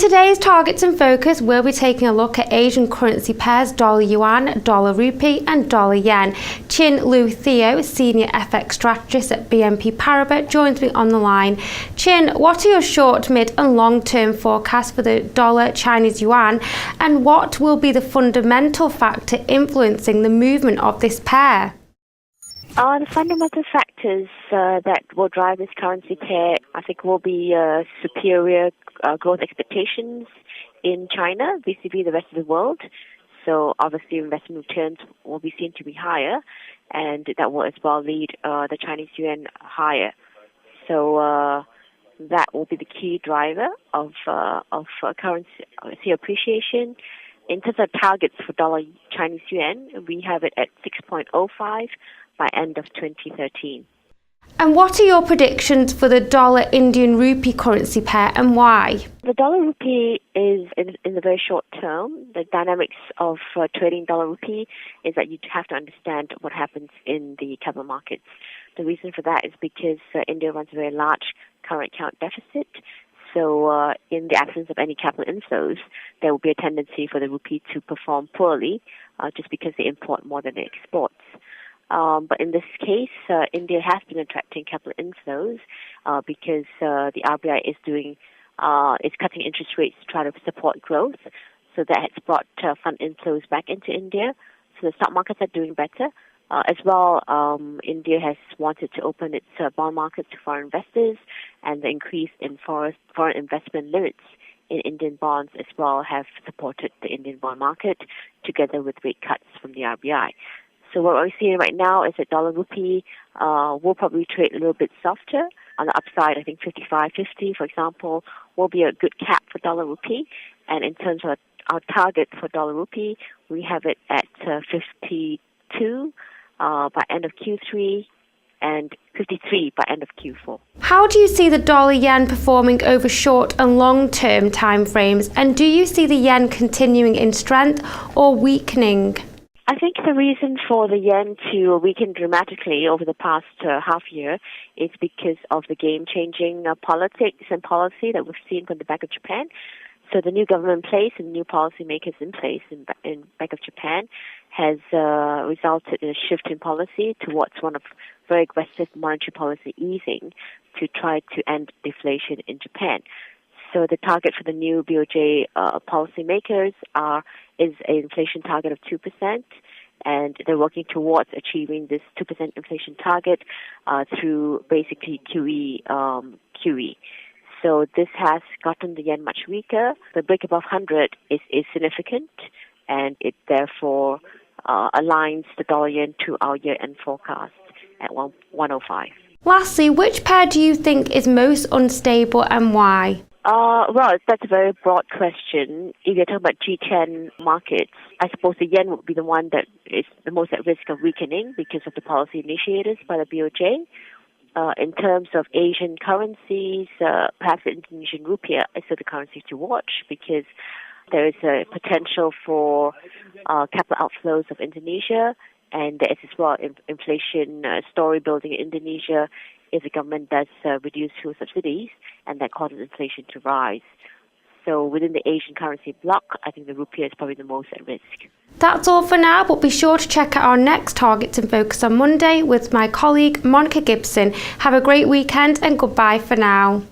today's Targets in Focus, we'll be taking a look at Asian currency pairs dollar yuan, dollar rupee and dollar yen. Chin Loo Thio, senior FX strategist at BNP Paribas, joins me on the line. Chin, what are your short, mid and long-term forecasts for the dollar Chinese yuan, and what will be the fundamental factor influencing the movement of this pair? The fundamental factors that will drive this currency pair, I think, will be superior growth expectations in China vis-a-vis the rest of the world. So obviously investment returns will be seen to be higher, and that will as well lead the Chinese yuan higher. So that will be the key driver of currency appreciation. In terms of targets for dollar Chinese yuan, we have it at 6.05 by end of 2013. And what are your predictions for the dollar Indian rupee currency pair and why? The dollar rupee is in the very short term. The dynamics of trading dollar rupee is that you have to understand what happens in the capital markets. The reason for that is because India runs a very large current account deficit. So in the absence of any capital inflows, there will be a tendency for the rupee to perform poorly just because they import more than they export. But in this case, India has been attracting capital inflows because the RBI is cutting interest rates to try to support growth. So that has brought fund inflows back into India. So the stock markets are doing better. As well, India has wanted to open its bond market to foreign investors, and the increase in foreign investment limits in Indian bonds as well have supported the Indian bond market together with rate cuts from the RBI. So what we're seeing right now is that dollar rupee will probably trade a little bit softer. On the upside, I think 55.50, for example, will be a good cap for dollar rupee. And in terms of our target for dollar rupee, we have it at 52 by end of Q3 and 53 by end of Q4. How do you see the dollar yen performing over short and long-term timeframes? And do you see the yen continuing in strength or weakening? I think the reason for the yen to weaken dramatically over the past half year is because of the game-changing politics and policy that we've seen from the Bank of Japan. So the new government in place and new policymakers in place in Bank of Japan has resulted in a shift in policy towards one of very aggressive monetary policy easing to try to end deflation in Japan. So the target for the new BOJ policymakers is an inflation target of 2%, and they're working towards achieving this 2% inflation target through basically QE. So this has gotten the yen much weaker. The break above 100 is significant, and it therefore aligns the dollar yen to our year-end forecast at 105. Lastly, which pair do you think is most unstable and why? Well, that's a very broad question. If you're talking about G10 markets, I suppose the yen would be the one that is the most at risk of weakening because of the policy initiatives by the BOJ. In terms of Asian currencies, perhaps the Indonesian rupiah is the currency to watch because there is a potential for capital outflows of Indonesia, and there is as well inflation story building in Indonesia if the government does reduce fuel subsidies, and that causes inflation to rise. So within the Asian currency bloc, I think the rupiah is probably the most at risk. That's all for now, but be sure to check out our next Targets in Focus on Monday with my colleague Monica Gibson. Have a great weekend and goodbye for now.